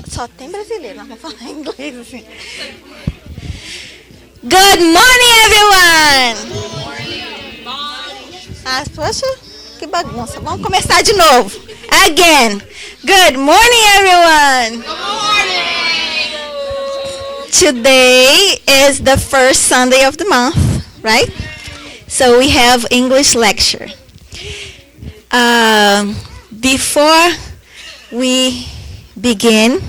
Só tem brasileiro, nós vamos falar inglês assim. Good morning, everyone! Ah, poxa, que bagunça. Vamos começar de novo. Again. Good morning, everyone! Good morning! Today is the first Sunday of the month, right? So we have English lecture. Before we begin,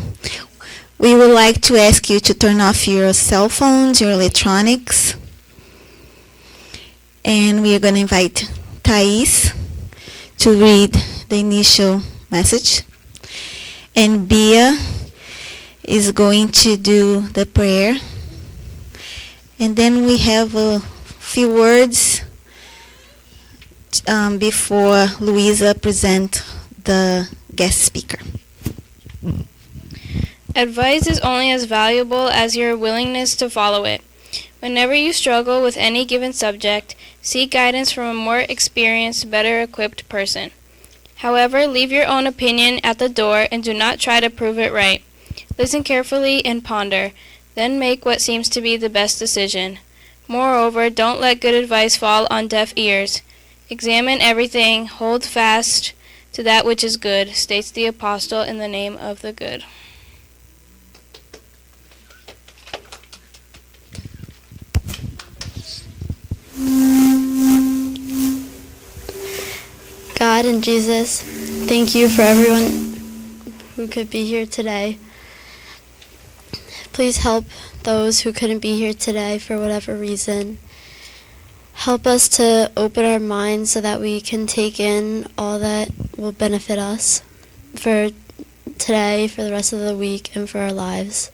we would like to ask you to turn off your cell phones, your electronics. And we are going to invite Thais to read the initial message. And Bia is going to do the prayer. And then we have a few words before Luisa present the guest speaker. Advice is only as valuable as your willingness to follow it. Whenever you struggle with any given subject, seek guidance from a more experienced, better equipped person. However, leave your own opinion at the door and do not try to prove it right. Listen carefully and ponder, then make what seems to be the best decision. Moreover, don't let good advice fall on deaf ears. Examine everything, hold fast to that which is good, states the apostle in the name of the good. God and Jesus, thank you for everyone who could be here today. Please help those who couldn't be here today for whatever reason. Help us to open our minds so that we can take in all that will benefit us for today, for the rest of the week, and for our lives.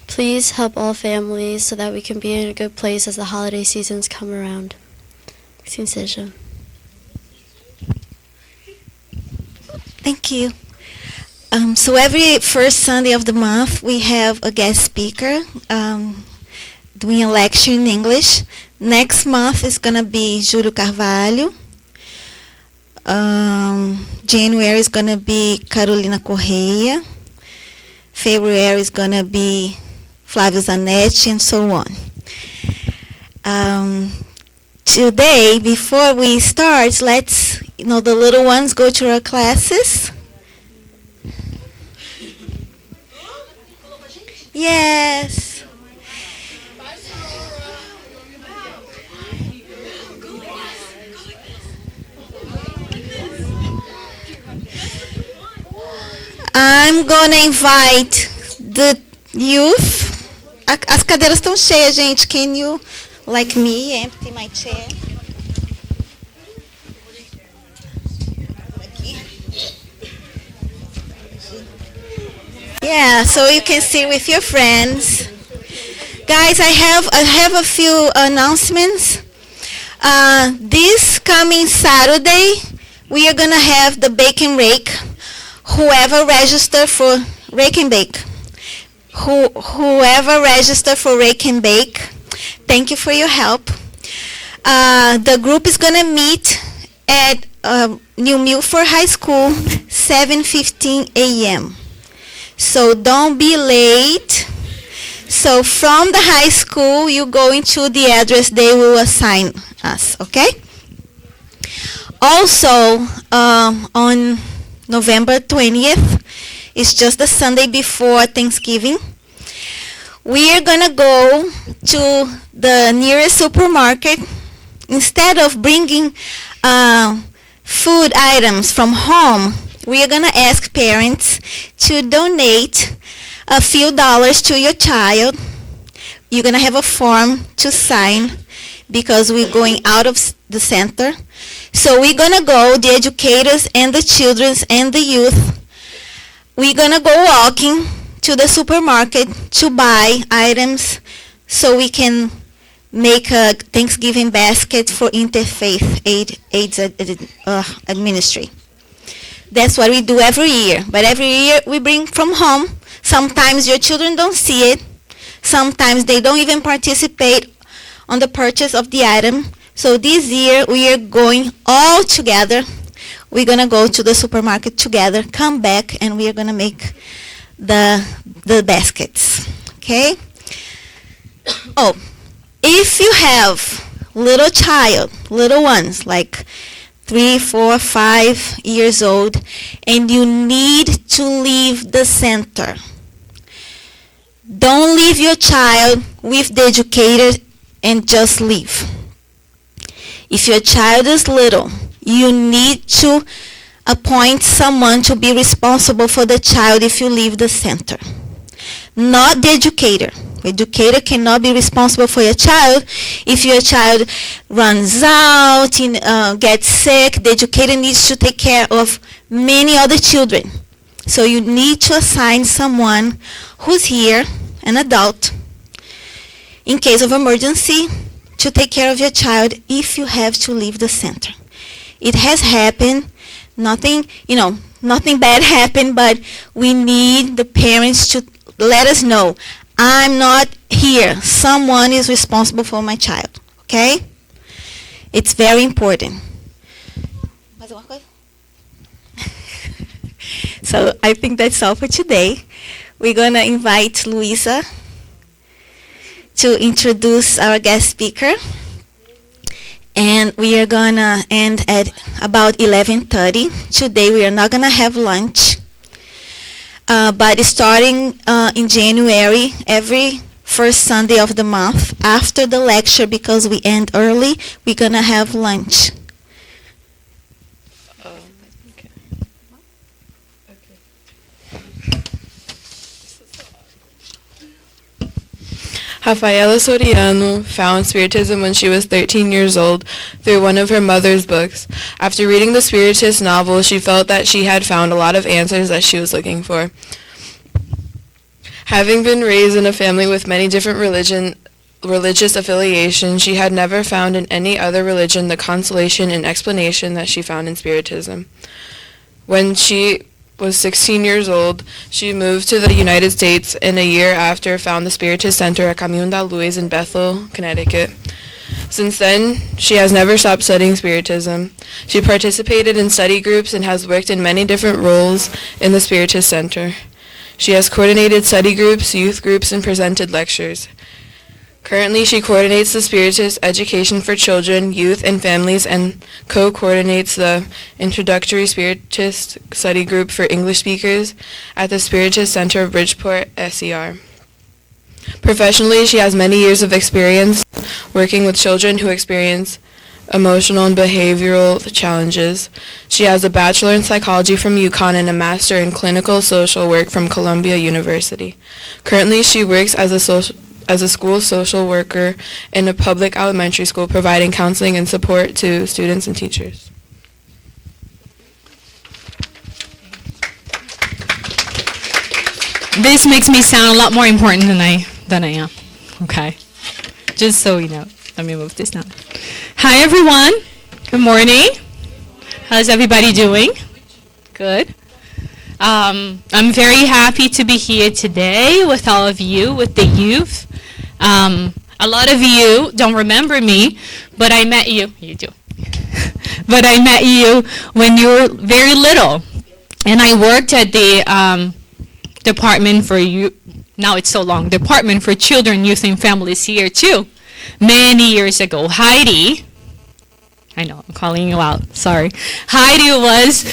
Please help all families so that we can be in a good place as the holiday seasons come around. Sin seja. Thank you. So every first Sunday of the month, we have a guest speaker doing a lecture in English. Next month is going to be Júlio Carvalho. January is going to be Carolina Correia. February is going to be Flávio Zanetti, and so on. Today, before we start, let's, the little ones go to our classes. Yes. I'm gonna invite the youth. As cadeiras estão cheias, gente. Can you, like me, empty my chair? Yeah, so you can sit with your friends. Guys, I have a few announcements. This coming Saturday, we are gonna have the Bake and Rake. Whoever register for Rake and Bake. Whoever register for Rake and Bake, thank you for your help. The group is gonna meet at New Milford High School, 7:15 a.m. So don't be late. So from the high school, you go into the address they will assign us, okay? Also, on November 20th, it's just the Sunday before Thanksgiving, we are gonna go to the nearest supermarket. Instead of bringing food items from home, we are gonna ask parents to donate a few dollars to your child. You're gonna have a form to sign because we're going out of the center. So we're gonna go, the educators and the children and the youth, we're gonna go walking to the supermarket to buy items so we can make a Thanksgiving basket for Interfaith AIDS Administry. That's what we do every year. But every year we bring from home. Sometimes your children don't see it. Sometimes they don't even participate on the purchase of the item. So this year we are going all together. we're gonna go to the supermarket together, come back, and we are gonna make the baskets, okay? Oh, if you have little ones, like 3, 4, 5 years old, and you need to leave the center, don't leave your child with the educator and just leave. If your child is little, you need to appoint someone to be responsible for the child if you leave the center. Not the educator. The educator cannot be responsible for your child. If your child runs out, gets sick, the educator needs to take care of many other children. So you need to assign someone who's here, an adult, in case of emergency, to take care of your child if you have to leave the center. It has happened. Nothing bad happened, but we need the parents to let us know, I'm not here. Someone is responsible for my child, okay? It's very important. So I think that's all for today. We're going to invite Luisa to introduce our guest speaker. And we are going to end at about 11:30. Today we are not going to have lunch. But starting in January, every first Sunday of the month, after the lecture, because we end early, we're going to have lunch. Rafaela Soriano found Spiritism when she was 13 years old through one of her mother's books. After reading the Spiritist novel, she felt that she had found a lot of answers that she was looking for. Having been raised in a family with many different religious affiliations, she had never found in any other religion the consolation and explanation that she found in Spiritism. When she was 16 years old, she moved to the United States, and a year after found the Spiritist Center at Camion da Luz in Bethel, Connecticut. Since then, she has never stopped studying Spiritism. She participated in study groups and has worked in many different roles in the Spiritist Center. She has coordinated study groups, youth groups, and presented lectures. Currently, she coordinates the Spiritist Education for Children, Youth, and Families, and co-coordinates the Introductory Spiritist Study Group for English speakers at the Spiritist Center of Bridgeport, SER. Professionally, she has many years of experience working with children who experience emotional and behavioral challenges. She has a bachelor in psychology from UConn and a master in clinical social work from Columbia University. Currently, she works as a school social worker in a public elementary school, providing counseling and support to students and teachers. This makes me sound a lot more important than I am. Okay. Just so you know. Let me move this down. Hi everyone. Good morning. How's everybody doing? Good. I'm very happy to be here today with all of you, with the youth. A lot of you don't remember me, but I met you. You do. But I met you when you were very little. And I worked at the Department for You. Now it's so long. Department for Children, Youth, and Families here too. Many years ago. Heidi, I know, I'm calling you out. Sorry. Heidi was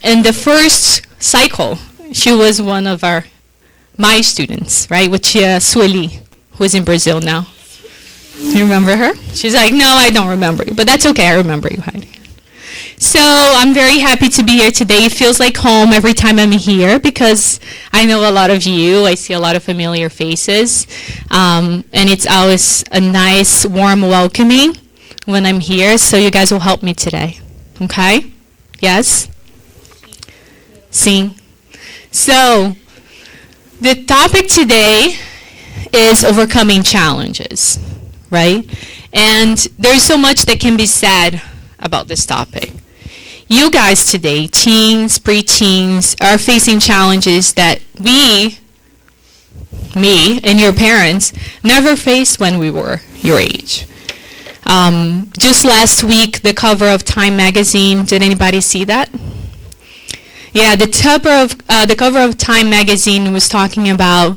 in the first cycle. She was one of my students, right? Which Sueli, who's in Brazil now. You remember her? She's like, no, I don't remember you. But that's okay. I remember you, Heidi. So I'm very happy to be here today. It feels like home every time I'm here because I know a lot of you. I see a lot of familiar faces. And it's always a nice, warm welcoming when I'm here. So you guys will help me today. Okay? Yes? Sim. So the topic today is overcoming challenges, right? And there's so much that can be said about this topic. You guys today, teens, preteens, are facing challenges that me, and your parents never faced when we were your age. Just last week, the cover of Time magazine, did anybody see that? Yeah, the cover of Time magazine was talking about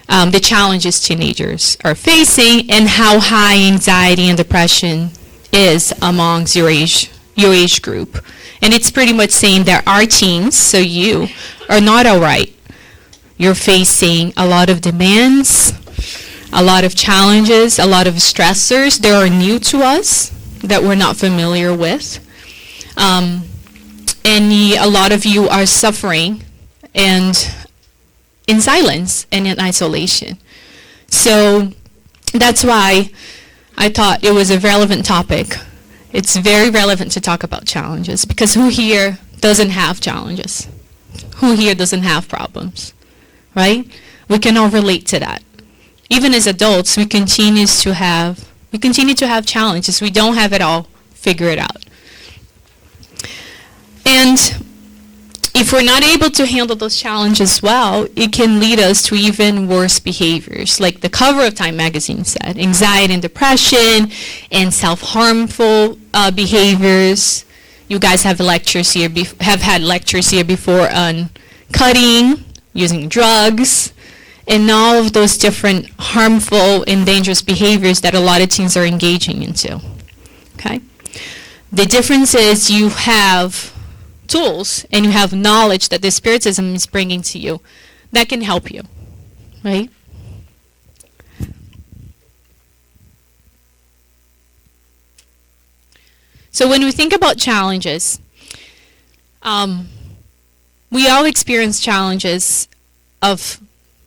the challenges teenagers are facing and how high anxiety and depression is amongst your age group. And it's pretty much saying that our teens, so you, are not all right. You're facing a lot of demands, a lot of challenges, a lot of stressors that are new to us that we're not familiar with. And a lot of you are suffering and in silence and in isolation. So that's why I thought it was a relevant topic. It's very relevant to talk about challenges, because who here doesn't have challenges? Who here doesn't have problems, right? We can all relate to that. Even as adults, we continue to have challenges. We don't have it all figured out. And if we're not able to handle those challenges well, it can lead us to even worse behaviors. Like the cover of Time magazine said, anxiety and depression and self-harmful behaviors. You guys have had lectures here before on cutting, using drugs, and all of those different harmful and dangerous behaviors that a lot of teens are engaging into. Okay? The difference is you have tools and you have knowledge that the Spiritism is bringing to you that can help you, right? So when we think about challenges, we all experience challenges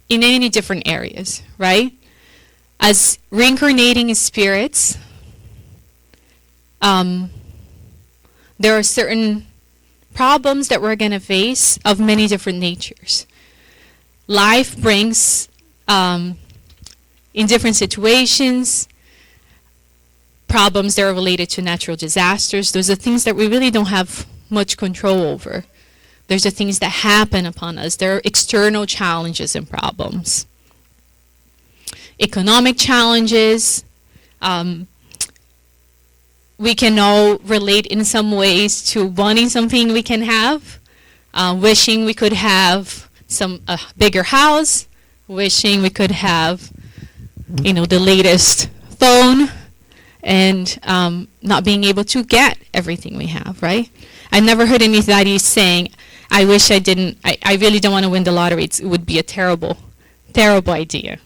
in any different areas, right? As reincarnating spirits, there are certain problems that we're going to face of many different natures. Life brings, in different situations, problems that are related to natural disasters. Those are things that we really don't have much control over. There's the things that happen upon us. There are external challenges and problems. Economic challenges. We can all relate in some ways to wanting something we can have, wishing we could have a bigger house, wishing we could have, the latest phone, and not being able to get everything we have, right? I never heard anybody saying, I wish I didn't, I really don't want to win the lottery. It would be a terrible, terrible idea.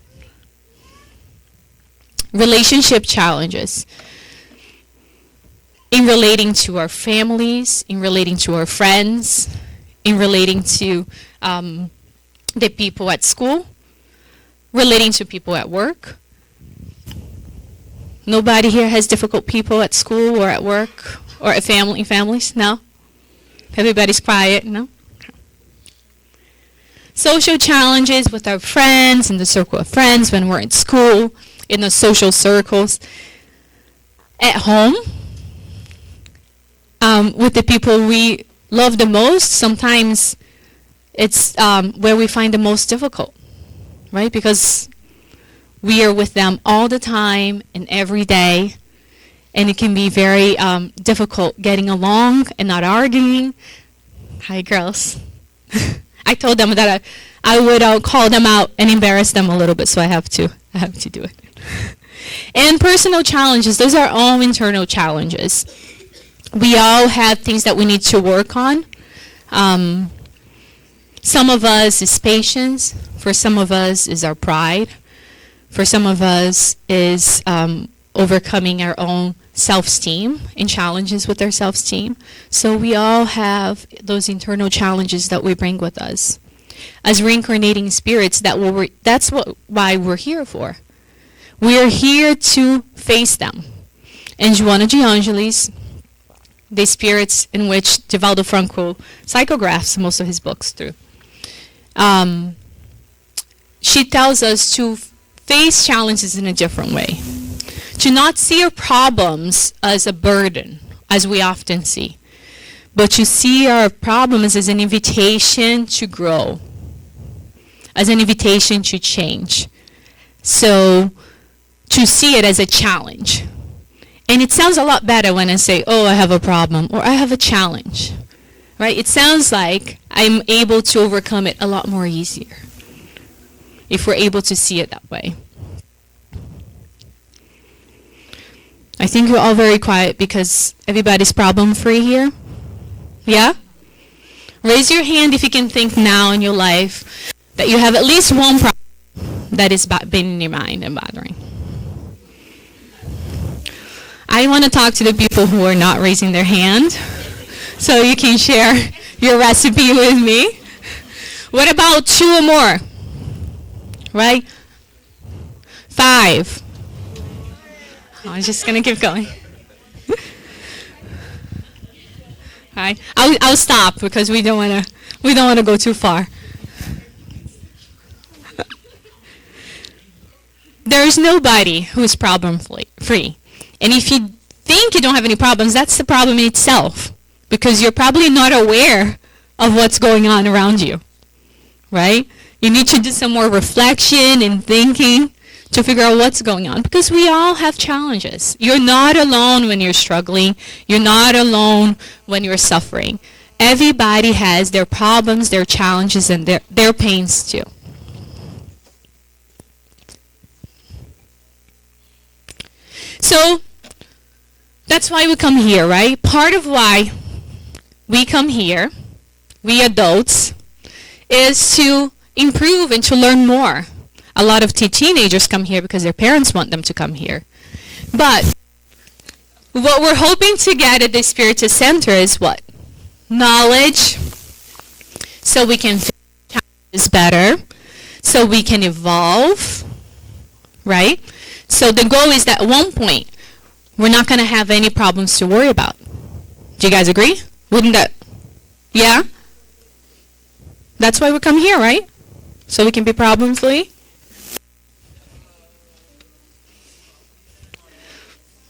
Relationship challenges. In relating to our families, in relating to our friends, in relating to the people at school, relating to people at work. Nobody here has difficult people at school or at work or at families? No? Everybody's quiet? No? Social challenges with our friends, in the circle of friends, when we're in school, in the social circles, at home, with the people we love the most. Sometimes it's where we find the most difficult, right? Because we are with them all the time and every day, and it can be very difficult getting along and not arguing. Hi, girls. I told them that I would call them out and embarrass them a little bit, so I have to do it. And personal challenges, those are all internal challenges. We all have things that we need to work on. Some of us is patience. For some of us is our pride. For some of us is overcoming our own self-esteem and challenges with our self-esteem. So we all have those internal challenges that we bring with us. As reincarnating spirits, that's why we're here for. We're here to face them. And Joana de Angelis, the spirits in which Divaldo Franco psychographs most of his books through, she tells us to face challenges in a different way. To not see our problems as a burden, as we often see, but to see our problems as an invitation to grow, as an invitation to change. So to see it as a challenge And it sounds a lot better when I say, oh, I have a problem or I have a challenge, right? It sounds like I'm able to overcome it a lot more easier if we're able to see it that way. I think you're all very quiet because everybody's problem-free here. Yeah? Raise your hand if you can think now in your life that you have at least one problem that is been in your mind and bothering. I want to talk to the people who are not raising their hand so you can share your recipe with me. What about 2 or more? Right? 5. I'm just going to keep going. All right. I'll stop because we don't want to go too far. There is nobody who is problem free. And if you think you don't have any problems, that's the problem in itself, because you're probably not aware of what's going on around you, right? You need to do some more reflection and thinking to figure out what's going on, because we all have challenges. You're not alone when you're struggling. You're not alone when you're suffering. Everybody has their problems, their challenges, and their pains too. So that's why we come here, right? Part of why we come here, we adults, is to improve and to learn more. A lot of teenagers come here because their parents want them to come here. But what we're hoping to get at the Spiritus Center is what? Knowledge, so we can face challenges better, so we can evolve, right? So the goal is that at one point, we're not going to have any problems to worry about. Do you guys agree? Wouldn't that? Yeah? That's why we come here, right? So we can be problem-free?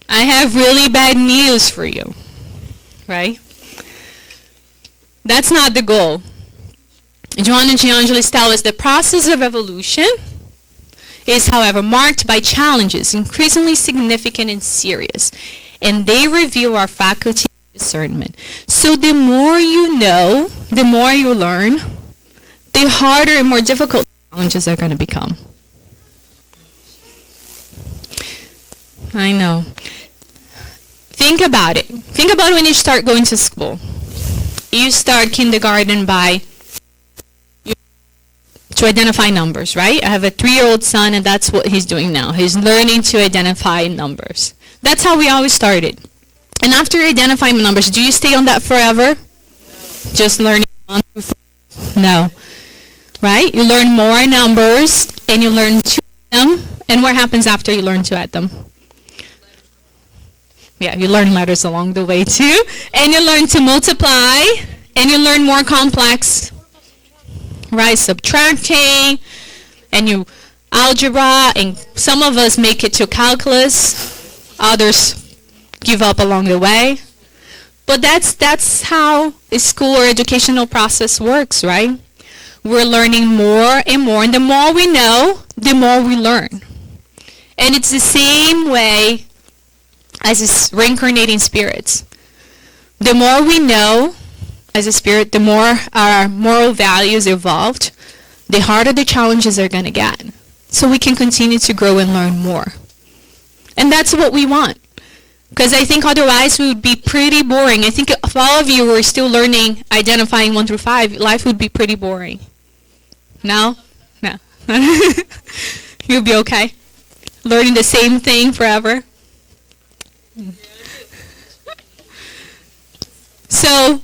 I have really bad news for you, right? That's not the goal. John and Giangelis tell us the process of evolution is, however, marked by challenges increasingly significant and serious, and they reveal our faculty of discernment. So the more you know, the more you learn, the harder and more difficult challenges are going to become. I know. Think about it. Think about when you start going to school. You start kindergarten by to identify numbers, right? I have a 3-year-old son, and that's what he's doing now. He's learning to identify numbers. That's how we always started. And after identifying numbers, do you stay on that forever? Just learning 1 through 5? No. Right? You learn more numbers, and you learn to add them. And what happens after you learn to add them? Yeah, you learn letters along the way too. And you learn to multiply, and you learn more complex, right? Subtracting, and you algebra, and some of us make it to calculus. Others give up along the way. But that's how a school or educational process works, right? We're learning more and more, and the more we know, the more we learn. And it's the same way as reincarnating spirits. The more we know as a spirit, the more our moral values evolved, the harder the challenges are going to get. So we can continue to grow and learn more. And that's what we want. Because I think otherwise we would be pretty boring. I think if all of you were still learning, identifying 1 through 5, life would be pretty boring. No? No. You'll be okay. Learning the same thing forever. So,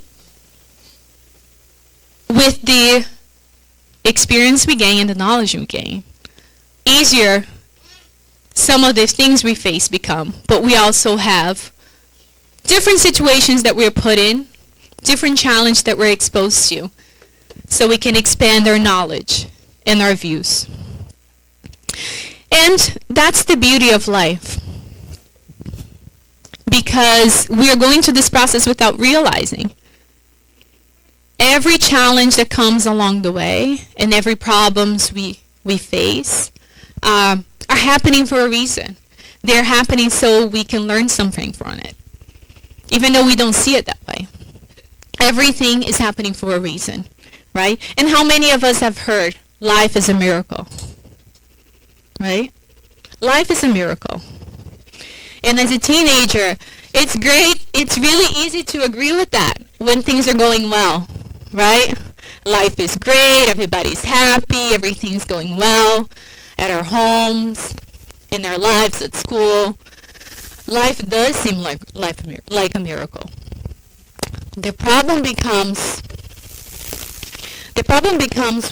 with the experience we gain and the knowledge we gain, easier some of the things we face become, but we also have different situations that we're put in, different challenges that we're exposed to, so we can expand our knowledge and our views. And that's the beauty of life, because we are going through this process without realizing. Every challenge that comes along the way and every problems we face are happening for a reason. they're happening so we can learn something from it, even though we don't see it that way. Everything is happening for a reason, right? And how many of us have heard life is a miracle, right? Life is a miracle. And as a teenager, it's great. It's really easy to agree with that when things are going well, right? Life is great. Everybody's happy. Everything's going well at our homes, in our lives, at school. Life does seem like a miracle. The problem becomes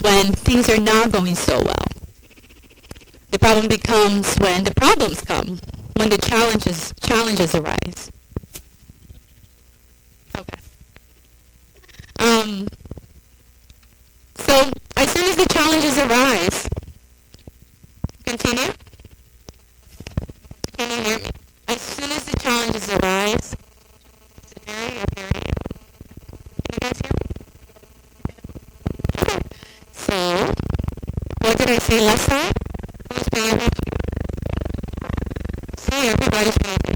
when things are not going so well. The problem becomes when the problems come, when the challenges arise. Okay. So as soon as the challenges arise, continue. Can you hear me? As soon as the challenges arise, is it Mary or Mary? Can you guys hear me? Okay. So, what did I say last time? Who's paying attention? See, everybody's paying attention.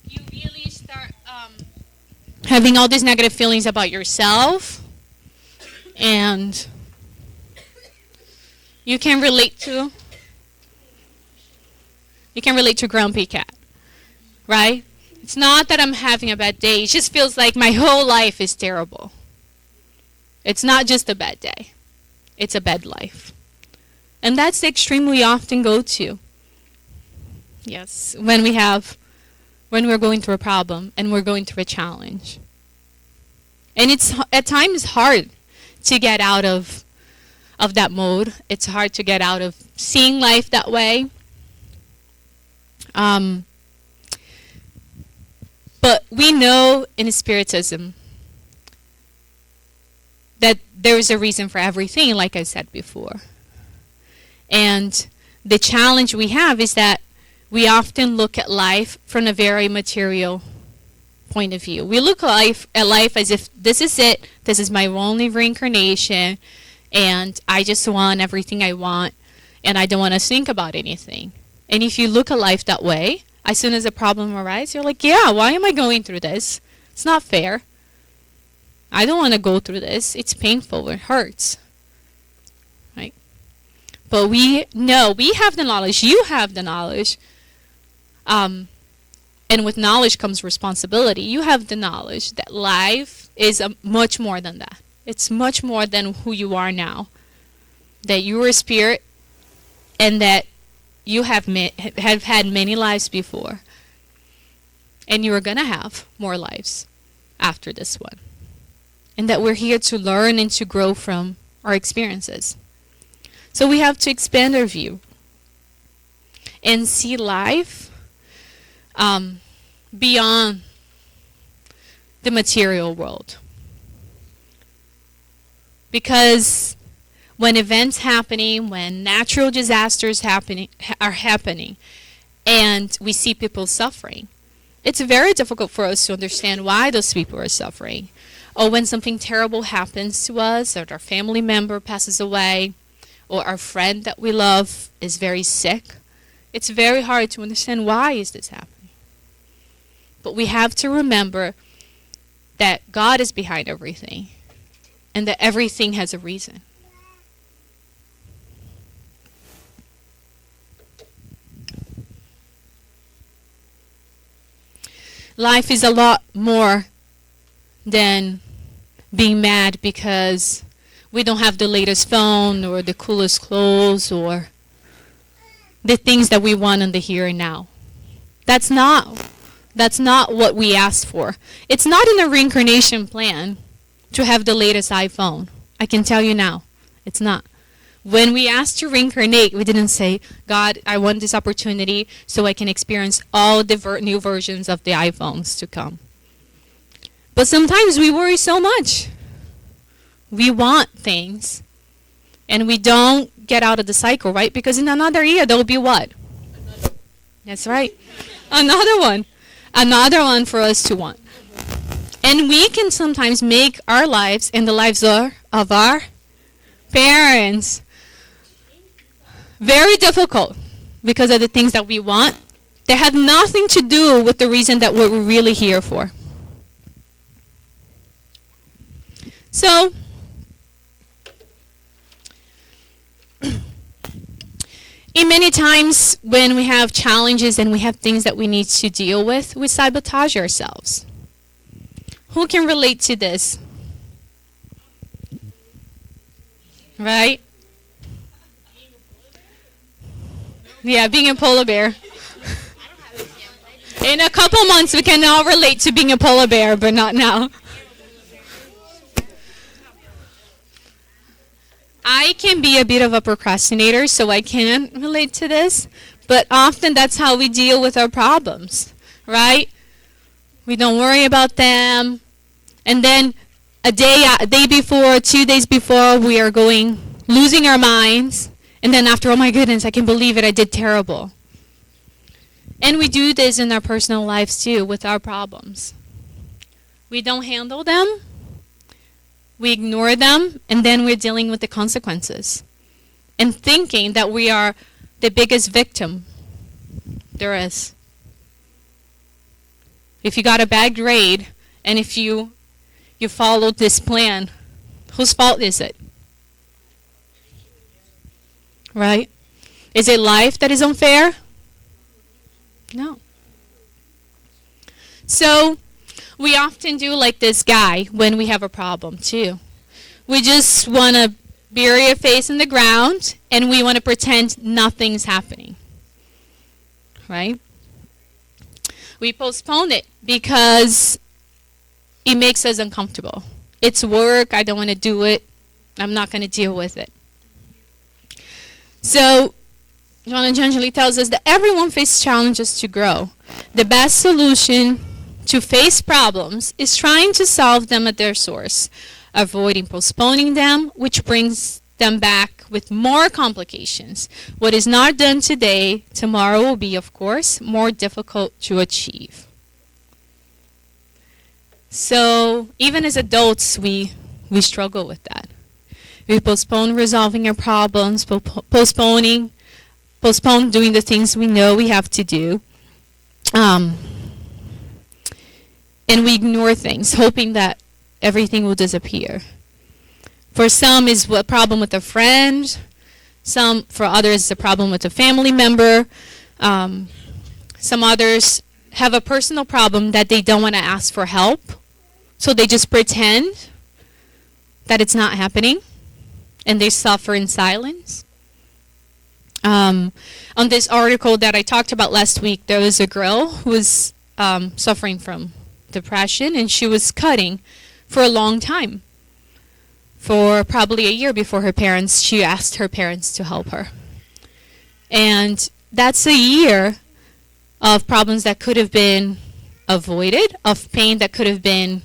You really start having all these negative feelings about yourself, and you can relate to Grumpy Cat, right? It's not that I'm having a bad day. It just feels like my whole life is terrible. It's not just a bad day. It's a bad life. And that's the extreme we often go to. Yes, when we're going through a problem and we're going through a challenge. And it's at times hard to get out of that mode. It's hard to get out of seeing life that way. But we know in Spiritism that there is a reason for everything, like I said before. And the challenge we have is that we often look at life from a very material point of view. We look at life as if this is it, this is my only reincarnation, and I just want everything I want, and I don't want to think about anything. And if you look at life that way, as soon as a problem arises, you're like, yeah, why am I going through this? It's not fair. I don't want to go through this. It's painful. It hurts. Right? But we know, we have the knowledge. You have the knowledge. And with knowledge comes responsibility. You have the knowledge that life is much more than that. It's much more than who you are now. That you are a spirit, and that you have had many lives before. And you are going to have more lives after this one. And that we're here to learn and to grow from our experiences. So we have to expand our view and see life beyond the material world. Because when events happening, when natural disasters are happening, and we see people suffering, it's very difficult for us to understand why those people are suffering. Or when something terrible happens to us, or our family member passes away, or our friend that we love is very sick, it's very hard to understand why is this happening. But we have to remember that God is behind everything, and that everything has a reason. Life is a lot more than being mad because we don't have the latest phone or the coolest clothes or the things that we want in the here and now. That's not what we asked for. It's not in the reincarnation plan to have the latest iPhone. I can tell you now, it's not. When we asked to reincarnate, we didn't say, God, I want this opportunity so I can experience all the new versions of the iPhones to come. But sometimes we worry so much. We want things, and we don't get out of the cycle, right? Because in another year, there will be what? That's right. Another one. Another one for us to want. And we can sometimes make our lives and the lives of our parents very difficult because of the things that we want that have nothing to do with the reason that we're really here for. So, in many times when we have challenges and we have things that we need to deal with, we sabotage ourselves. Who can relate to this? Right? Yeah, being a polar bear. In a couple months we can all relate to being a polar bear, but not now. I can be a bit of a procrastinator, so I can relate to this, but often that's how we deal with our problems, right? We don't worry about them, and then a day before, 2 days before, we are losing our minds, and then after, oh my goodness, I can believe it, I did terrible. And we do this in our personal lives too, with our problems. We don't handle them. We ignore them, and then we're dealing with the consequences and thinking that we are the biggest victim there is. If you got a bad grade and if you followed this plan, whose fault is it? Right? Is it life that is unfair? No. So, we often do like this guy when we have a problem too. We just want to bury our face in the ground and we want to pretend nothing's happening. Right? We postpone it because it makes us uncomfortable. It's work, I don't want to do it, I'm not going to deal with it. So, John and Angeli tells us that everyone faces challenges to grow. The best solution to face problems is trying to solve them at their source, avoiding postponing them, which brings them back with more complications. What is not done today, tomorrow will be, of course, more difficult to achieve. So, even as adults, we struggle with that. We postpone resolving our problems, postpone doing the things we know we have to do. And we ignore things, hoping that everything will disappear. For some, it's a problem with a friend. For others, it's a problem with a family member. Some others have a personal problem that they don't want to ask for help, so they just pretend that it's not happening, and they suffer in silence. On this article that I talked about last week, there was a girl who was suffering from depression, and she was cutting for a long time. For probably a year before she asked her parents to help her. And that's a year of problems that could have been avoided, of pain that could have been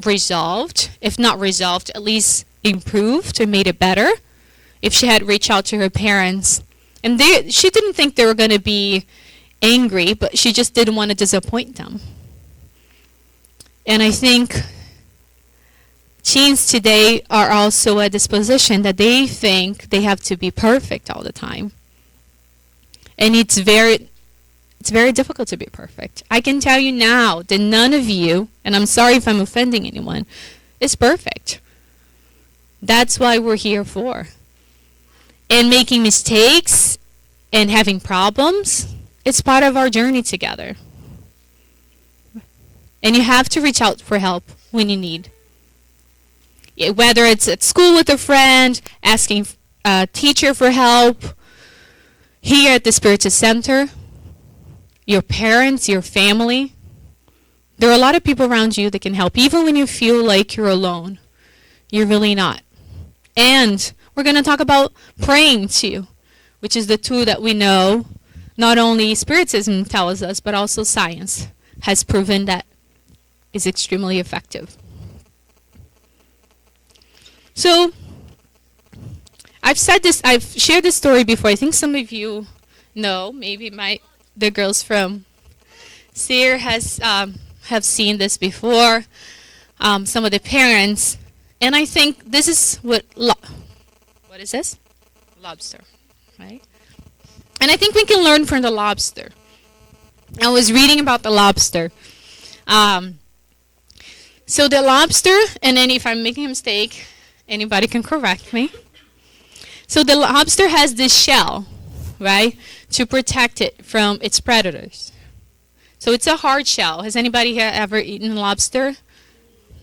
resolved, if not resolved, at least improved or made it better if she had reached out to her parents. And she didn't think they were going to be angry, but she just didn't want to disappoint them. And I think teens today are also at this position that they think they have to be perfect all the time. And it's very difficult to be perfect. I can tell you now that none of you, and I'm sorry if I'm offending anyone, is perfect. That's why we're here for. And making mistakes and having problems, it's part of our journey together. And you have to reach out for help when you need. Whether it's at school with a friend, asking a teacher for help, here at the Spiritual Center, your parents, your family. There are a lot of people around you that can help, even when you feel like you're alone. You're really not. And we're going to talk about praying too, which is the tool that we know not only Spiritism tells us, but also science has proven that is extremely effective. So, I've shared this story before. I think some of you know, maybe the girls from SEER have seen this before, some of the parents. And I think this is what is this? Lobster, right? And I think we can learn from the lobster. I was reading about the lobster. So the lobster, and then if I'm making a mistake, anybody can correct me. So the lobster has this shell, right, to protect it from its predators. So it's a hard shell. Has anybody here ever eaten lobster?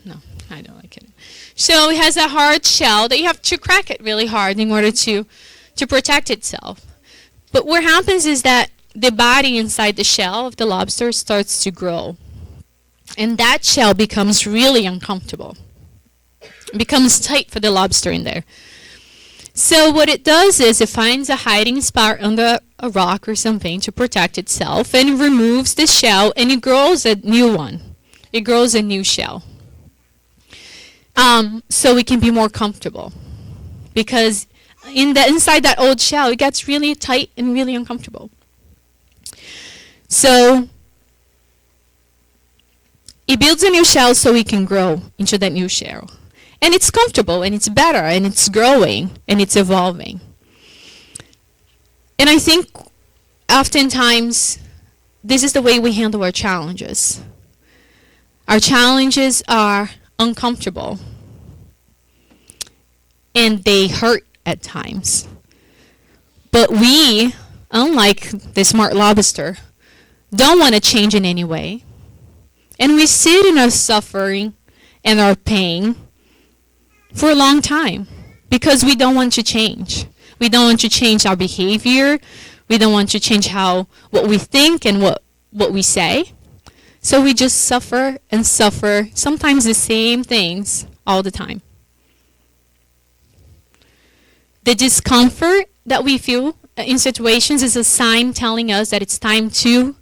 No, I don't like it. So it has a hard shell that you have to crack it really hard in order to protect itself. But what happens is that the body inside the shell of the lobster starts to grow. And that shell becomes really uncomfortable. It becomes tight for the lobster in there. So what it does is it finds a hiding spot under a rock or something to protect itself and removes the shell and it grows a new one. It grows a new shell. So it can be more comfortable. Because inside that old shell, it gets really tight and really uncomfortable. So it builds a new shell so it can grow into that new shell. And it's comfortable, and it's better, and it's growing, and it's evolving. And I think oftentimes this is the way we handle our challenges. Our challenges are uncomfortable, and they hurt at times. But we, unlike the smart lobster, don't want to change in any way. And we sit in our suffering and our pain for a long time because we don't want to change. We don't want to change our behavior. We don't want to change what we think and what we say. So we just suffer and suffer, sometimes the same things all the time. The discomfort that we feel in situations is a sign telling us that it's time to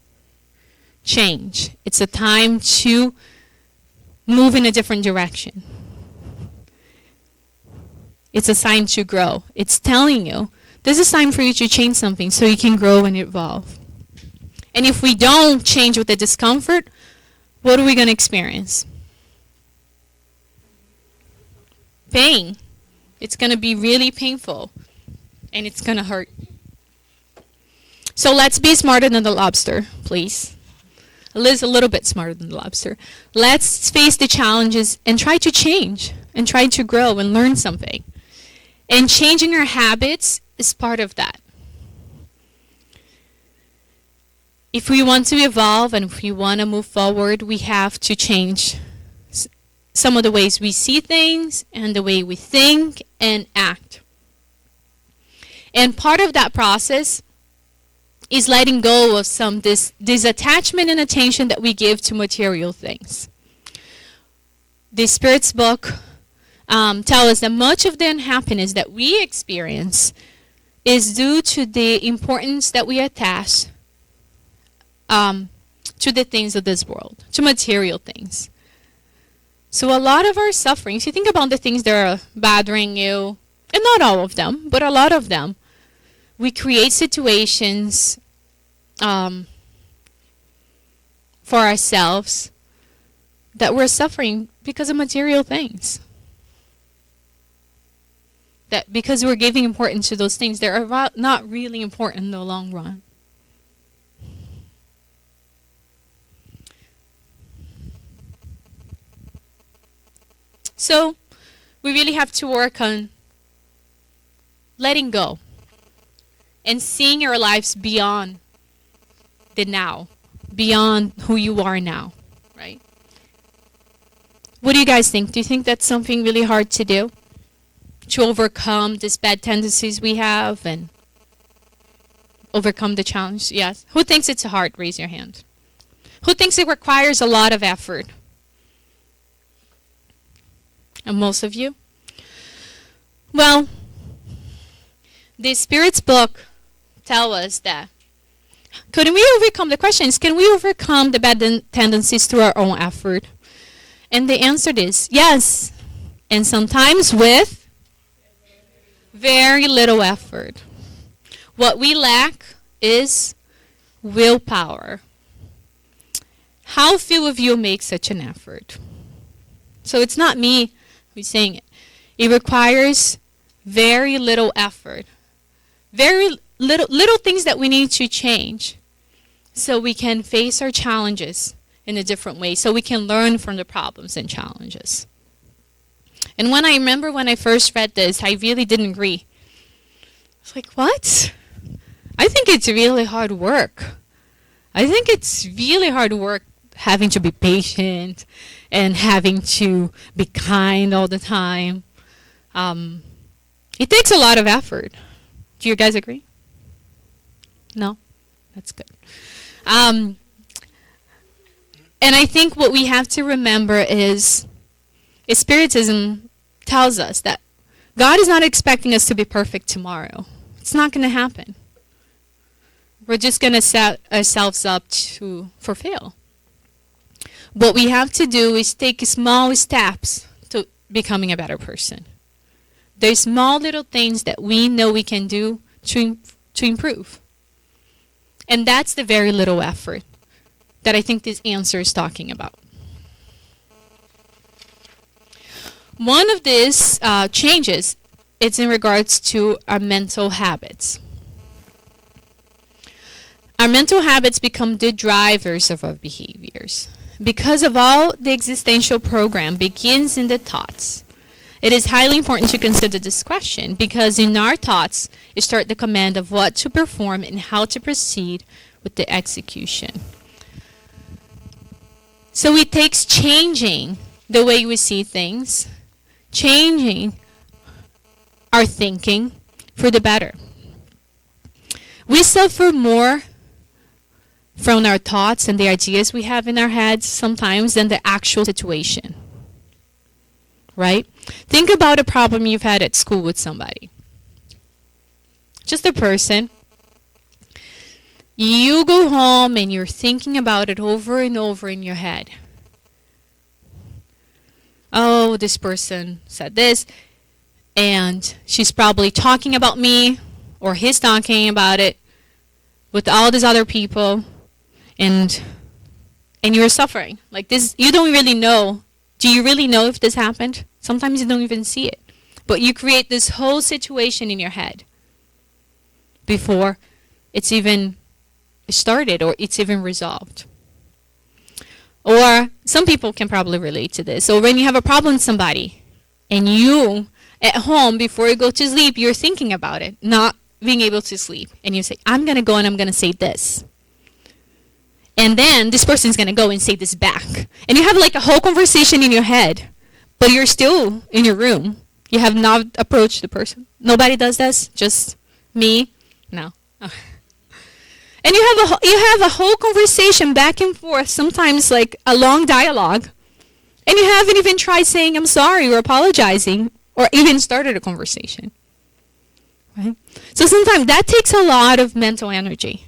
change. It's a time to move in a different direction. It's a sign to grow. It's telling you, this is time for you to change something so you can grow and evolve. And if we don't change with the discomfort, what are we going to experience? Pain. It's going to be really painful. And it's going to hurt. So let's be smarter than the lobster, please. Liz, a little bit smarter than the lobster. Let's face the challenges and try to change and try to grow and learn something. And changing our habits is part of that. If we want to evolve and if we want to move forward, we have to change some of the ways we see things and the way we think and act. And part of that process is letting go of some this attachment and attention that we give to material things. The Spirit's book tell us that much of the unhappiness that we experience is due to the importance that we attach to the things of this world, to material things. So a lot of our sufferings, you think about the things that are bothering you, and not all of them, but a lot of them, we create situations for ourselves that we're suffering because of material things. That because we're giving importance to those things that are not really important in the long run. So we really have to work on letting go and seeing our lives beyond the now, beyond who you are now, right? What do you guys think? Do you think that's something really hard to do? To overcome these bad tendencies we have and overcome the challenge? Yes. Who thinks it's hard? Raise your hand. Who thinks it requires a lot of effort? And most of you? Well, the Spirit's book tells us that couldn't we overcome the questions? Can we overcome the bad tendencies through our own effort? And the answer is yes. And sometimes with very little effort. What we lack is willpower. How few of you make such an effort? So it's not me who's saying it. It requires very little effort. Very little things that we need to change so we can face our challenges in a different way, so we can learn from the problems and challenges. And when I remember when I first read this, I really didn't agree. I was like, what? I think it's really hard work. I think it's really hard work having to be patient and having to be kind all the time. It takes a lot of effort. Do you guys agree? No? That's good. And I think what we have to remember is Spiritism tells us that God is not expecting us to be perfect tomorrow. It's not going to happen. We're just going to set ourselves up for fail. What we have to do is take small steps to becoming a better person. There's small little things that we know we can do to improve. And that's the very little effort that I think this answer is talking about. One of these changes is in regards to our mental habits. Our mental habits become the drivers of our behaviors. Because of all the existential program begins in the thoughts. It is highly important to consider this question because in our thoughts, it starts the command of what to perform and how to proceed with the execution. So it takes changing the way we see things, changing our thinking for the better. We suffer more from our thoughts and the ideas we have in our heads sometimes than the actual situation. Right? Think about a problem you've had at school with somebody. Just a person. You go home and you're thinking about it over and over in your head. Oh, this person said this, and she's probably talking about me, or he's talking about it with all these other people, and you're suffering. Like this, you don't really know. Do you really know if this happened? Sometimes you don't even see it. But you create this whole situation in your head before it's even started or it's even resolved. Or some people can probably relate to this. So when you have a problem with somebody and you at home before you go to sleep, you're thinking about it, not being able to sleep. And you say, I'm going to go and I'm going to say this. And then this person's going to go and say this back. And you have like a whole conversation in your head, but you're still in your room. You have not approached the person. Nobody does this? Just me? No. Oh. And you have a whole conversation back and forth, sometimes like a long dialogue. And you haven't even tried saying I'm sorry or apologizing or even started a conversation. Right? So sometimes that takes a lot of mental energy.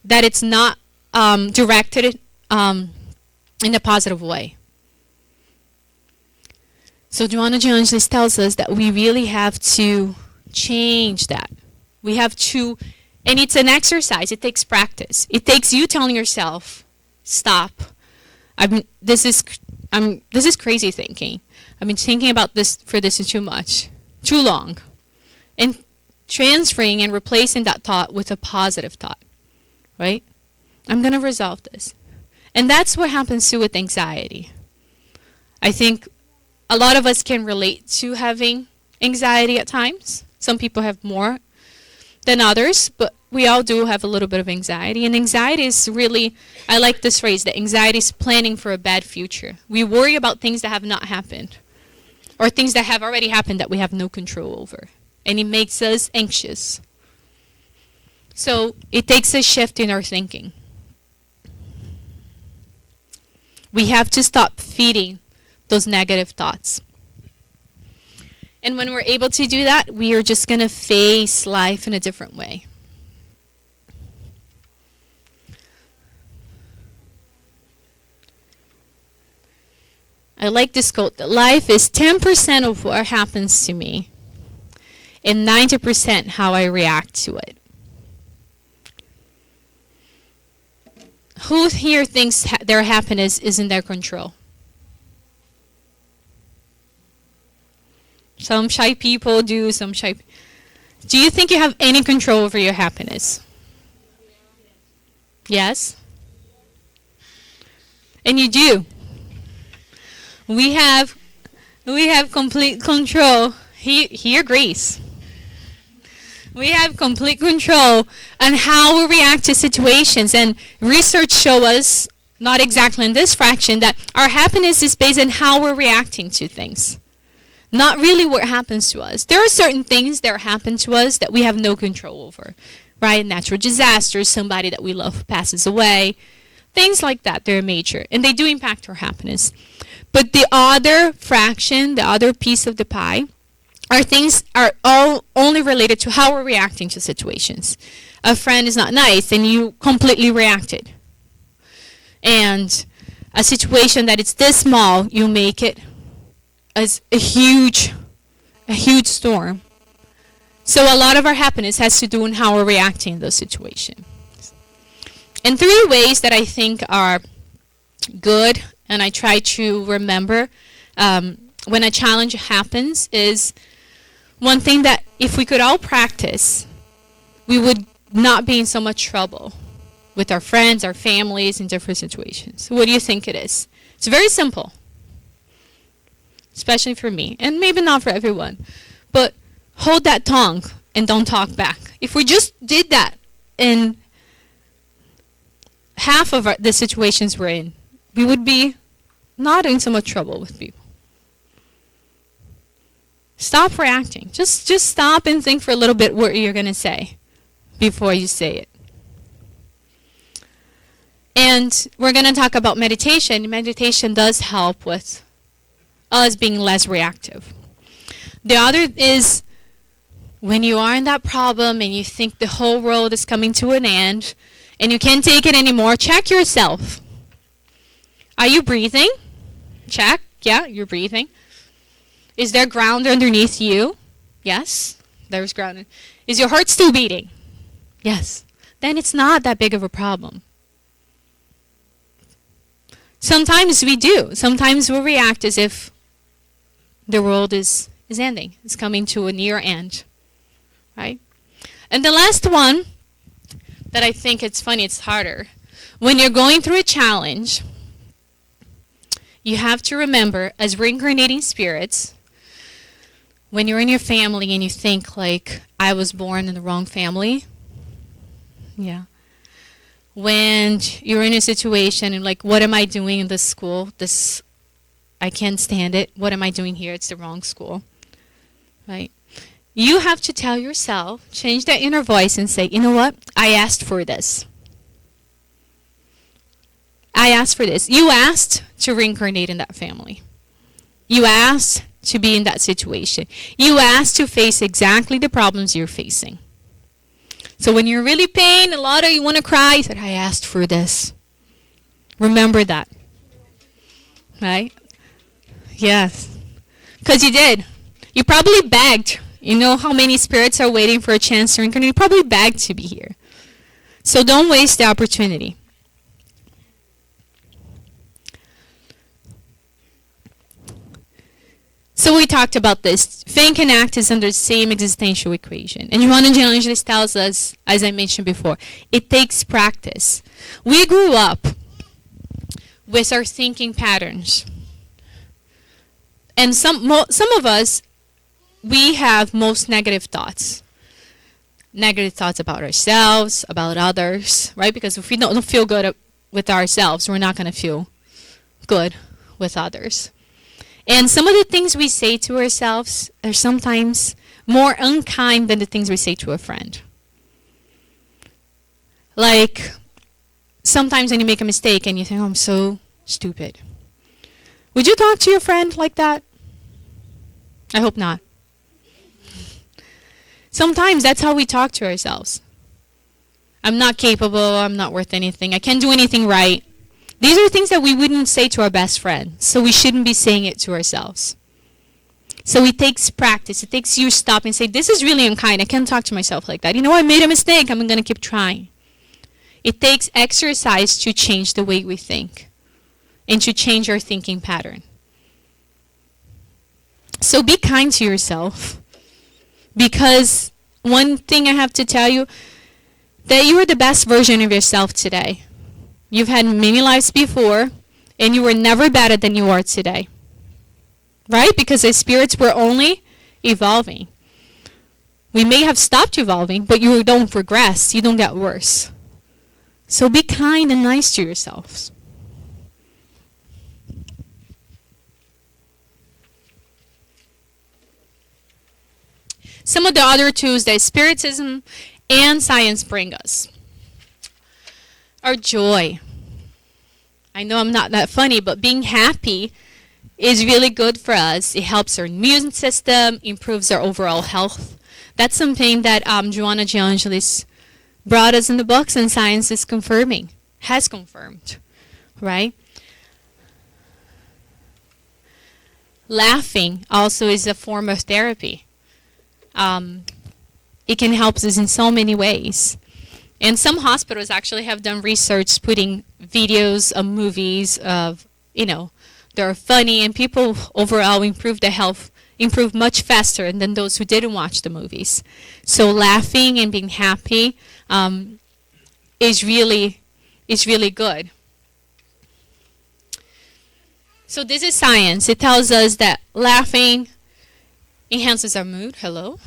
That it's not directed in a positive way. So Joanna de Angelis tells us that we really have to change that. We have to, and it's an exercise. It takes practice. It takes you telling yourself, stop. This is crazy thinking. I've been thinking about this too much, too long. And transferring and replacing that thought with a positive thought, right? I'm going to resolve this. And that's what happens too with anxiety. I think a lot of us can relate to having anxiety at times. Some people have more than others, but we all do have a little bit of anxiety, and anxiety is really, I like this phrase, that anxiety is planning for a bad future. We worry about things that have not happened, or things that have already happened that we have no control over, and it makes us anxious. So it takes a shift in our thinking. We have to stop feeding those negative thoughts. And when we're able to do that, we are just going to face life in a different way. I like this quote, that life is 10% of what happens to me and 90% how I react to it. Who here thinks their happiness is in their control? Some shy people do, Do you think you have any control over your happiness? Yes? And you do. We have complete control. He agrees. We have complete control on how we react to situations, and research shows us, not exactly in this fraction, that our happiness is based on how we're reacting to things, not really what happens to us. There are certain things that happen to us that we have no control over, right? Natural disasters, somebody that we love passes away, things like that. They're major, and they do impact our happiness. But the other fraction, the other piece of the pie, our things are all only related to how we're reacting to situations. A friend is not nice, and you completely reacted. And a situation that is this small, you make it as a huge storm. So a lot of our happiness has to do with how we're reacting in those situations. And 3 ways that I think are good, and I try to remember when a challenge happens, is one thing that if we could all practice, we would not be in so much trouble with our friends, our families, in different situations. What do you think it is? It's very simple, especially for me, and maybe not for everyone. But hold that tongue and don't talk back. If we just did that in half of the situations we're in, we would be not in so much trouble with people. Stop reacting. Just stop and think for a little bit what you're going to say before you say it. And we're going to talk about meditation. Meditation does help with us being less reactive. The other is when you are in that problem and you think the whole world is coming to an end and you can't take it anymore, check yourself. Are you breathing? Check. Yeah, you're breathing. Is there ground underneath you? Yes, there's ground. Is your heart still beating? Yes. Then it's not that big of a problem. Sometimes we do. Sometimes we react as if the world is ending. It's coming to a near end. Right? And the last one that I think it's funny, it's harder. When you're going through a challenge, you have to remember, as reincarnating spirits, when you're in your family and you think like, I was born in the wrong family. Yeah. When you're in a situation and like, what am I doing in this school? I can't stand it. What am I doing here? It's the wrong school. Right? You have to tell yourself, change that inner voice and say, you know what? I asked for this. I asked for this. You asked to reincarnate in that family. You asked to be in that situation. You asked to face exactly the problems you're facing. So when you're really pain, a lot of you want to cry, you said, I asked for this. Remember that. Right? Yes. Because you did. You probably begged. You know how many spirits are waiting for a chance to reincarnate? You probably begged to be here. So don't waste the opportunity. So we talked about this. Think and act is under the same existential equation. And Johanna de Angelis tells us, as I mentioned before, it takes practice. We grew up with our thinking patterns. And some of us, we have most negative thoughts. negative thoughts about ourselves, about others, right? Because if we don't feel good with ourselves, we're not going to feel good with others. And some of the things we say to ourselves are sometimes more unkind than the things we say to a friend. Like, sometimes when you make a mistake and you think, oh, I'm so stupid. Would you talk to your friend like that? I hope not. Sometimes that's how we talk to ourselves. I'm not capable, I'm not worth anything, I can't do anything right. These are things that we wouldn't say to our best friend, so we shouldn't be saying it to ourselves. So it takes practice. It takes you stop and say, this is really unkind. I can't talk to myself like that. You know, I made a mistake. I'm going to keep trying. It takes exercise to change the way we think and to change our thinking pattern. So be kind to yourself, because one thing I have to tell you, that you are the best version of yourself today. You've had many lives before, and you were never better than you are today. Right? Because the spirits were only evolving. We may have stopped evolving, but you don't regress. You don't get worse. So be kind and nice to yourselves. Some of the other tools that Spiritism and science bring us are joy. I know I'm not that funny, but being happy is really good for us. It helps our immune system, improves our overall health. That's something that Joanna De Angelis brought us in the books, and science is confirming, has confirmed, right? Laughing also is a form of therapy. It can help us in so many ways. And some hospitals actually have done research putting videos of movies of, they're funny, and people overall improve their health, improve much faster than those who didn't watch the movies. So laughing and being happy is really good. So this is science. It tells us that laughing enhances our mood,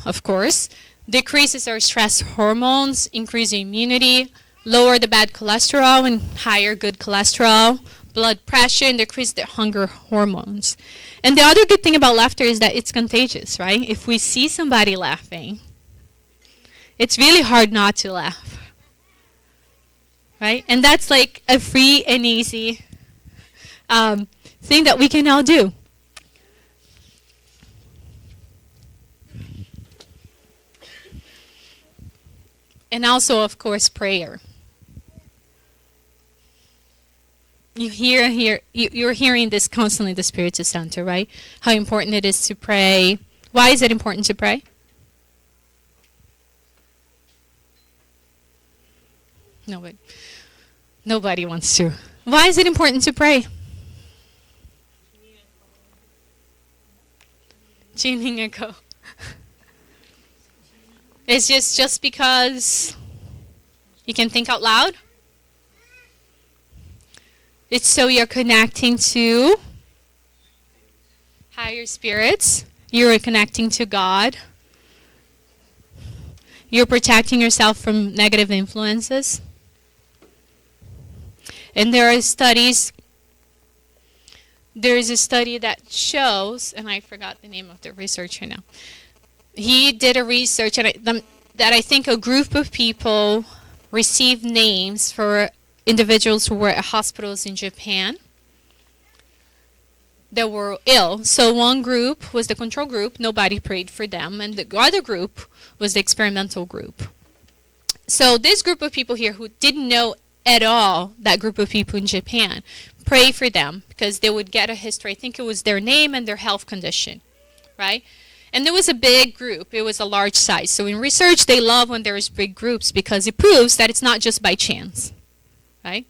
of course, decreases our stress hormones, increase immunity, lower the bad cholesterol and higher good cholesterol, blood pressure, and decrease the hunger hormones. And the other good thing about laughter is that it's contagious, right? If we see somebody laughing, it's really hard not to laugh, right? And that's like a free and easy thing that we can all do. And also, of course, prayer. You're hearing this constantly, the Spiritus Santo, right? How important it is to pray. Why is it important to pray? Nobody wants to. Why is it important to pray? Tuning a go. It's just because you can think out loud? It's so you're connecting to higher spirits. You're connecting to God. You're protecting yourself from negative influences. And there are studies. There is a study that shows, and I forgot the name of the researcher now. He did a research that I think a group of people received names for individuals who were at hospitals in Japan that were ill. So one group was the control group, nobody prayed for them, and the other group was the experimental group. So this group of people here who didn't know at all that group of people in Japan, pray for them because they would get a history. I think it was their name and their health condition, right? And there was a big group. It was a large size. So in research, they love when there's big groups because it proves that it's not just by chance, right?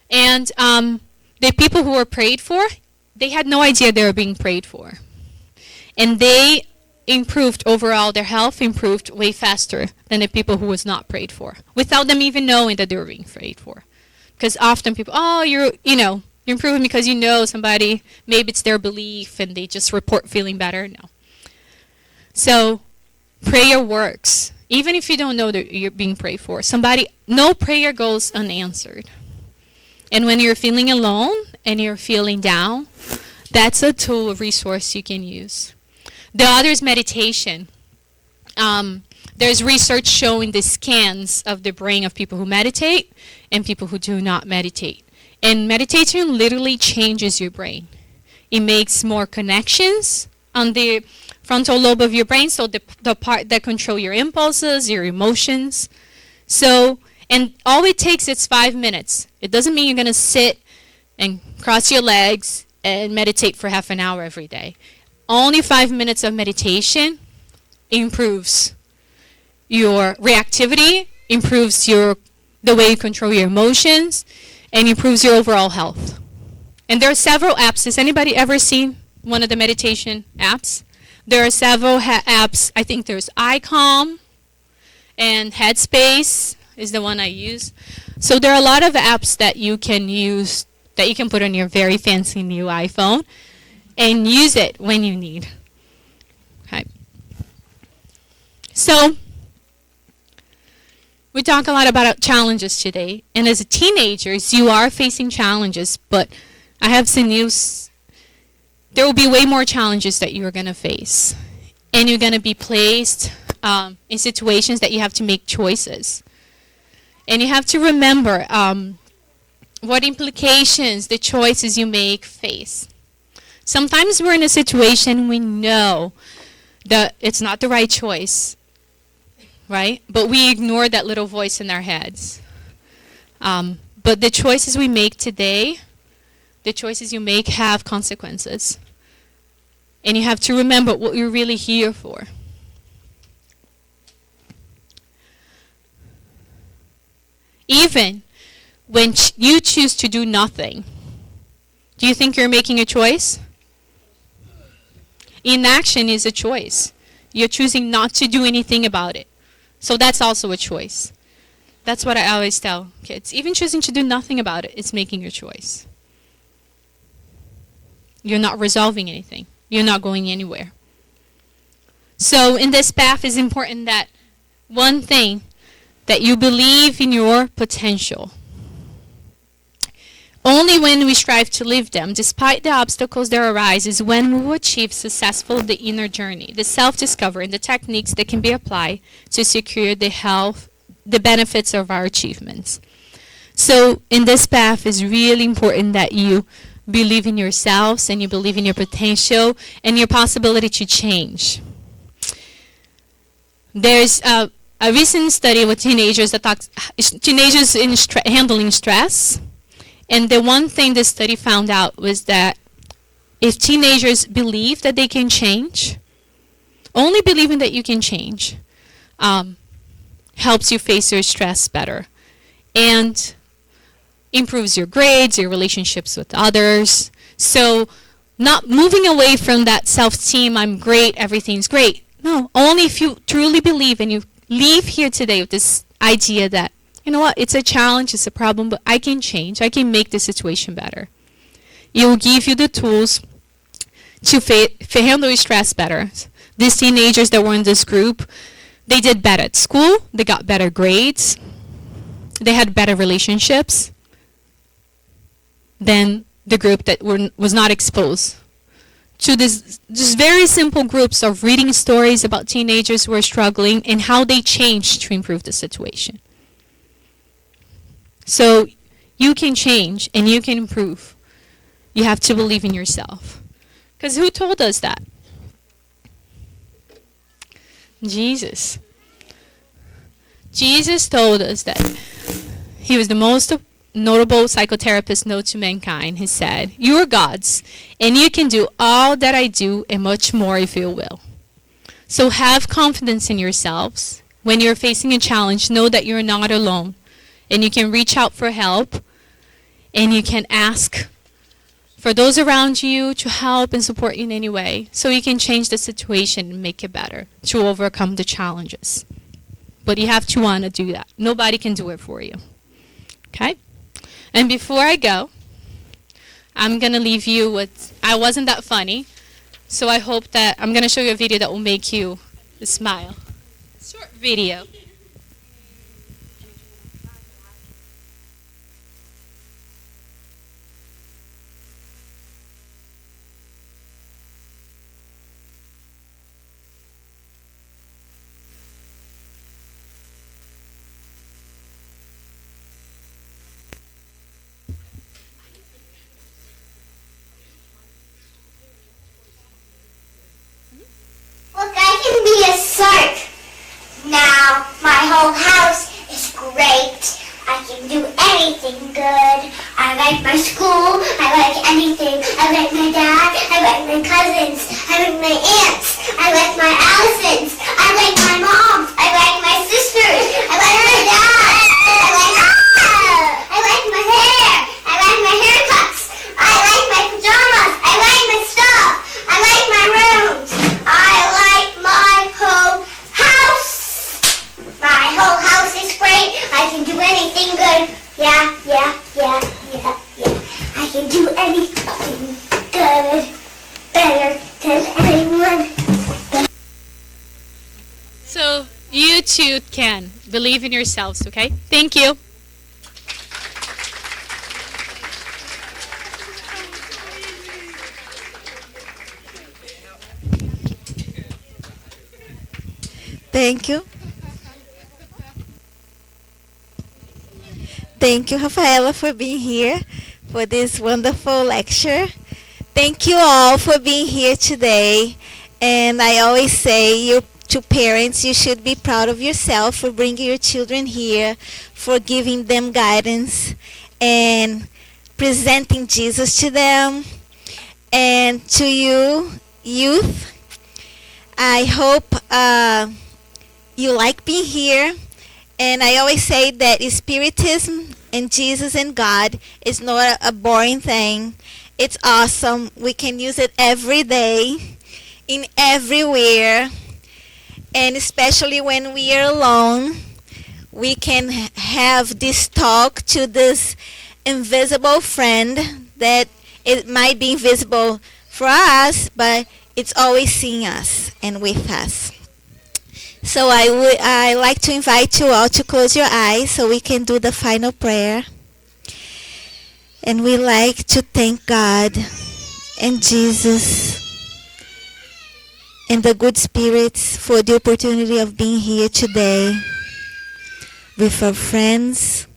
And the people who were prayed for, they had no idea they were being prayed for. And they improved overall, their health improved way faster than the people who was not prayed for, without them even knowing that they were being prayed for. Because often people, you're improving because you know somebody, maybe it's their belief and they just report feeling better. No. So prayer works. Even if you don't know that you're being prayed for, no prayer goes unanswered. And when you're feeling alone and you're feeling down, that's a tool, a resource you can use. The other is meditation. There's research showing the scans of the brain of people who meditate and people who do not meditate. And meditation literally changes your brain. It makes more connections on the frontal lobe of your brain, so the part that control your impulses, your emotions. So, and all it takes is 5 minutes. It doesn't mean you're going to sit and cross your legs and meditate for half an hour every day. Only 5 minutes of meditation improves your reactivity, improves the way you control your emotions, and improves your overall health. And there are several apps. Has anybody ever seen one of the meditation apps? There are several apps. I think there's iCalm and Headspace is the one I use. So there are a lot of apps that you can use, that you can put on your very fancy new iPhone and use it when you need. Okay. So we talk a lot about challenges today. And as teenagers, you are facing challenges, but I have some news. There will be way more challenges that you're going to face. And you're going to be placed in situations that you have to make choices. And you have to remember what implications the choices you make face. Sometimes we're in a situation we know that it's not the right choice, right? But we ignore that little voice in our heads. But the choices we make today, the choices you make have consequences. And you have to remember what you're really here for. Even when you choose to do nothing, do you think you're making a choice? Inaction is a choice. You're choosing not to do anything about it. So that's also a choice. That's what I always tell kids. Even choosing to do nothing about it is making your choice. You're not resolving anything. You're not going anywhere. So in this path, it's important that one thing, that you believe in your potential. Only when we strive to live them, despite the obstacles that arise, is when we will achieve successful the inner journey, the self-discovery, and the techniques that can be applied to secure the health, the benefits of our achievements. So in this path, it's really important that you believe in yourselves and you believe in your potential and your possibility to change. There's a recent study with teenagers that talks teenagers in handling stress. And the one thing the study found out was that if teenagers believe that they can change, only believing that you can change helps you face your stress better and improves your grades, your relationships with others. So not moving away from that self-esteem, I'm great, everything's great. No, only if you truly believe and you leave here today with this idea that, you know what, it's a challenge, it's a problem, but I can change. I can make the situation better. It will give you the tools to handle your stress better. These teenagers that were in this group, they did better at school, they got better grades, they had better relationships than the group that was not exposed to this very simple groups of reading stories about teenagers who are struggling and how they changed to improve the situation. So you can change and you can improve. You have to believe in yourself. Because who told us that? Jesus. Jesus told us that he was the most notable psychotherapist known to mankind. He said, "You are God's, and you can do all that I do and much more if you will." So have confidence in yourselves. When you're facing a challenge, know that you're not alone. And you can reach out for help. And you can ask for those around you to help and support you in any way. So you can change the situation and make it better to overcome the challenges. But you have to want to do that. Nobody can do it for you. Okay? And before I go, I'm going to leave you with, I wasn't that funny. So I hope that I'm going to show you a video that will make you smile. short video. Look, I can be a shark. Now my whole house is great. I can do anything good. I like my school. I like anything. I like my dad. I like my cousins. I like my aunts. I like my Allisons. I like my mom. I like my sisters. I like my dad. I like my hair. I like my haircuts. I like my pajamas. I like my stuff. I like my rooms. I like my whole house. My whole house is great. I can do anything good. Yeah. I can do anything good. Better than anyone. So you too can believe in yourselves, okay? Thank you. Thank you. Thank you, Rafaela, for being here for this wonderful lecture. Thank you all for being here today. And I always say, you to parents, you should be proud of yourself for bringing your children here, for giving them guidance and presenting Jesus to them. And to you, youth, I hope you like being here. And I always say that Spiritism and Jesus and God is not a boring thing. It's awesome. We can use it every day, in everywhere. And especially when we are alone, we can have this talk to this invisible friend that it might be invisible for us, but it's always seeing us and with us. So I like to invite you all to close your eyes so we can do the final prayer. And we like to thank God and Jesus and the good spirits for the opportunity of being here today with our friends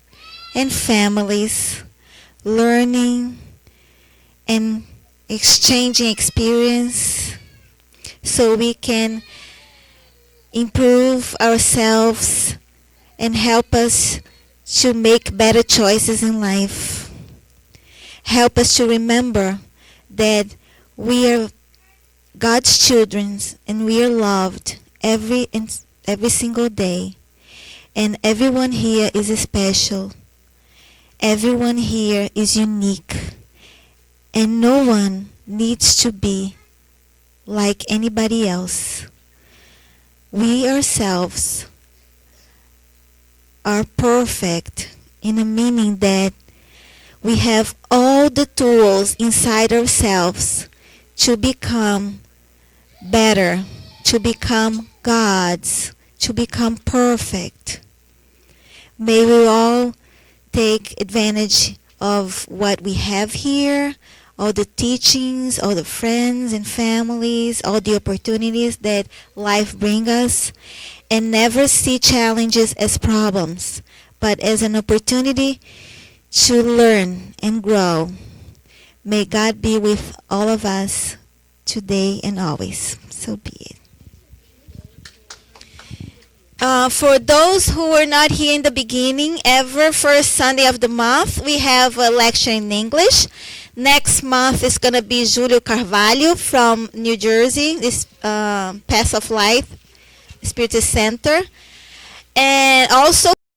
and families, learning and exchanging experience so we can improve ourselves and help us to make better choices in life. Help us to remember that we are God's children and we are loved every single day. And everyone here is special. Everyone here is unique. And no one needs to be like anybody else. We ourselves are perfect in the meaning that we have all the tools inside ourselves to become better, to become gods, to become perfect. May we all take advantage of what we have here, all the teachings, all the friends and families, all the opportunities that life brings us, and never see challenges as problems, but as an opportunity to learn and grow. May God be with all of us today and always. So be it. For those who were not here in the beginning, every first Sunday of the month, we have a lecture in English. Next month is going to be Julio Carvalho from New Jersey, this Path of Life Spirit Center. And also